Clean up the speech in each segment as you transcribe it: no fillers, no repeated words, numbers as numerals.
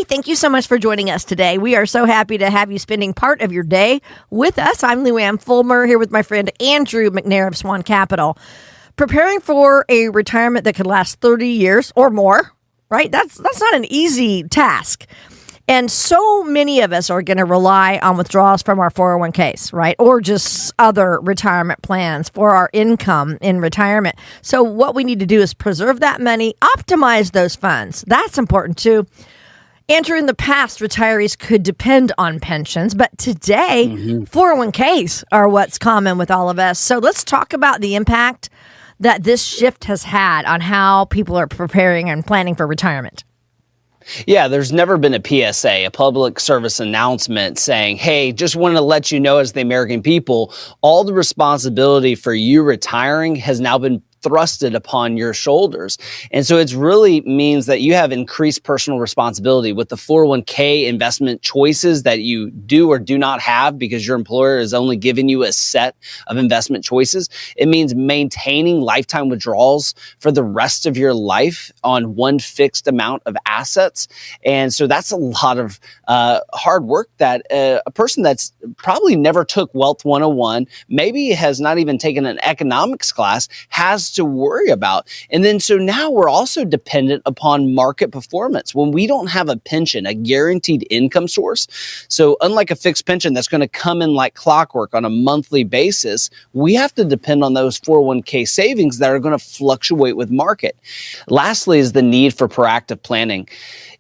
Hey, thank you so much for joining us today. We are so happy to have you spending part of your day with us. I'm Luann Fulmer here with my friend Andrew McNair of Swan Capital. Preparing for a retirement that could last 30 years or more, right? That's not an easy task. And so many of us are going to rely on withdrawals from our 401ks, right? Or just other retirement plans for our income in retirement. So what we need to do is preserve that money, optimize those funds. That's important too. Andrew, in the past, retirees could depend on pensions, but today, 401ks are what's common with all of us. So let's talk about the impact that this shift has had on how people are preparing and planning for retirement. Yeah, there's never been a PSA, a public service announcement saying, hey, just wanted to let you know as the American people, all the responsibility for you retiring has now been thrusted upon your shoulders. And so it really means that you have increased personal responsibility with the 401k investment choices that you do or do not have because your employer is only giving you a set of investment choices. It means maintaining lifetime withdrawals for the rest of your life on one fixed amount of assets. And so that's a lot of hard work that a person that's probably never took Wealth 101, maybe has not even taken an economics class, has to worry about. And then so now we're also dependent upon market performance. When we don't have a pension, a guaranteed income source, so unlike a fixed pension that's going to come in like clockwork on a monthly basis, we have to depend on those 401k savings that are going to fluctuate with market. Lastly is the need for proactive planning.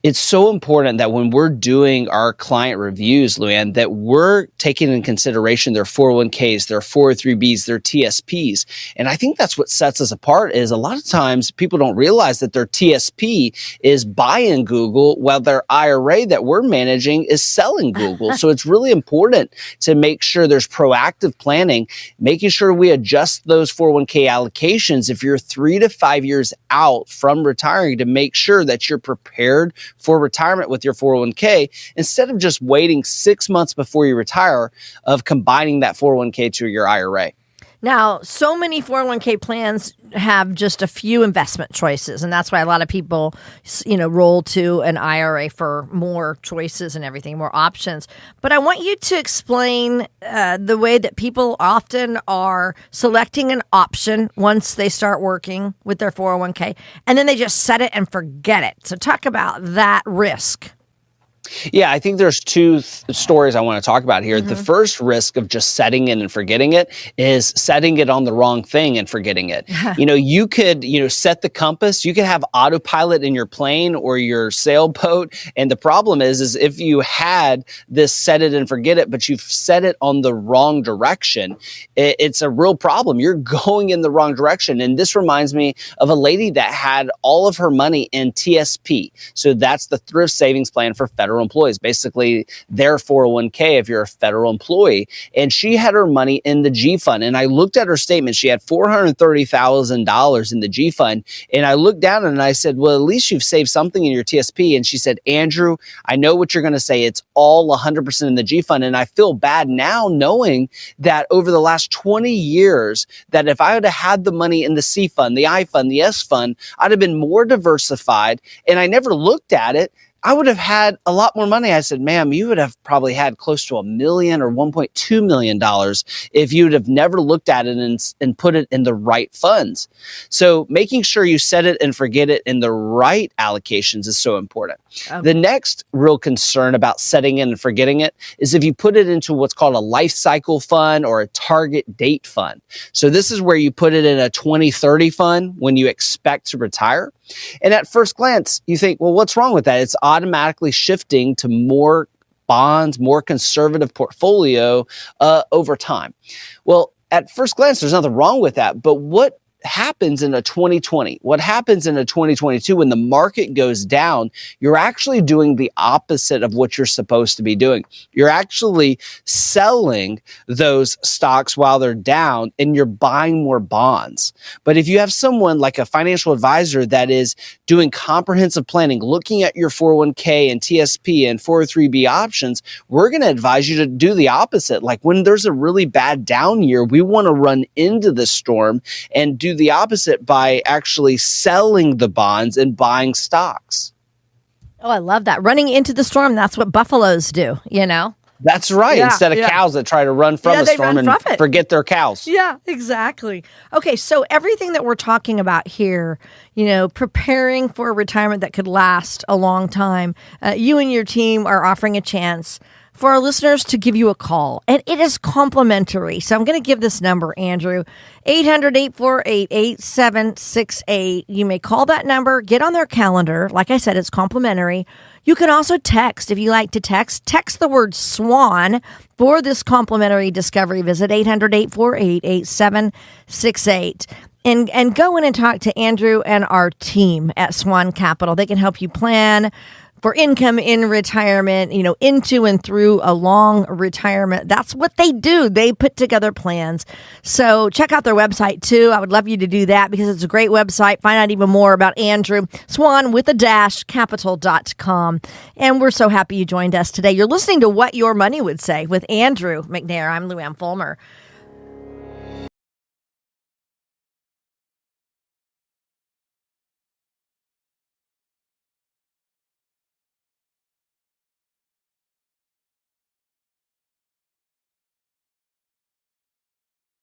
It's so important that when we're doing our client reviews, Luann, that we're taking in consideration their 401ks, their 403bs, their TSPs. And I think that's what sets us apart is a lot of times people don't realize that their TSP is buying Google while their IRA that we're managing is selling Google. So it's really important to make sure there's proactive planning, making sure we adjust those 401k allocations if you're 3 to 5 years out from retiring to make sure that you're prepared for retirement with your 401k instead of just waiting 6 months before you retire of combining that 401k to your IRA. Now, so many 401k plans have just a few investment choices, and that's why a lot of people, roll to an IRA for more choices and everything, more options. But I want you to explain the way that people often are selecting an option once they start working with their 401k, and then they just set it and forget it. So talk about that risk. Yeah, I think there's two stories I want to talk about here. The first risk of just setting it and forgetting it is setting it on the wrong thing and forgetting it. You could, set the compass. You could have autopilot in your plane or your sailboat. And the problem is if you had this set it and forget it, but you've set it on the wrong direction, it's a real problem. You're going in the wrong direction. And this reminds me of a lady that had all of her money in TSP. So that's the Thrift Savings Plan for federal employees, basically their 401k if you're a federal employee. And she had her money in the G fund. And I looked at her statement. She had $430,000 in the G fund. And I looked down and I said, well, at least you've saved something in your TSP. And she said, Andrew, I know what you're going to say. It's all 100% in the G fund. And I feel bad now knowing that over the last 20 years, that if I would have had the money in the C fund, the I fund, the S fund, I'd have been more diversified. And I never looked at it. I would have had a lot more money. I said, ma'am, you would have probably had close to $1 million or $1.2 million if you would have never looked at it and put it in the right funds. So making sure you set it and forget it in the right allocations is so important. Okay. The next real concern about setting it and forgetting it is if you put it into what's called a life cycle fund or a target date fund. So this is where you put it in a 2030 fund when you expect to retire. And at first glance, you think, well, what's wrong with that? It's automatically shifting to more bonds, more conservative portfolio over time. Well, at first glance, there's nothing wrong with that. But what happens in a 2020? What happens in a 2022 when the market goes down? You're actually doing the opposite of what you're supposed to be doing. You're actually selling those stocks while they're down and you're buying more bonds. But if you have someone like a financial advisor that is doing comprehensive planning, looking at your 401k and TSP and 403b options, we're going to advise you to do the opposite. Like when there's a really bad down year, we want to run into the storm and do the opposite by actually selling the bonds and buying stocks. Oh, I love that. Running into the storm. That's what buffaloes do, you know? That's right. Yeah, Instead of cows that try to run from the storm and forget their cows. Yeah, exactly. Okay, so everything that we're talking about here, you know, preparing for a retirement that could last a long time, you and your team are offering a chance for our listeners to give you a call, and it is complimentary. So I'm going to give this number, Andrew, 800-848-8768. You may call that number, get on their calendar. Like I said, it's complimentary. You can also text. If you like to text the word SWAN for this complimentary discovery visit, 800-848-8768. And go in and talk to Andrew and our team at Swan Capital. They can help you plan for income in retirement, you know, into and through a long retirement. That's what they do. They put together plans. So check out their website too. I would love you to do that because it's a great website. Find out even more about Andrew, Swan with a dash capital.com. And we're so happy you joined us today. You're listening to What Your Money Would Say with Andrew McNair. I'm Lou Ann Fulmer.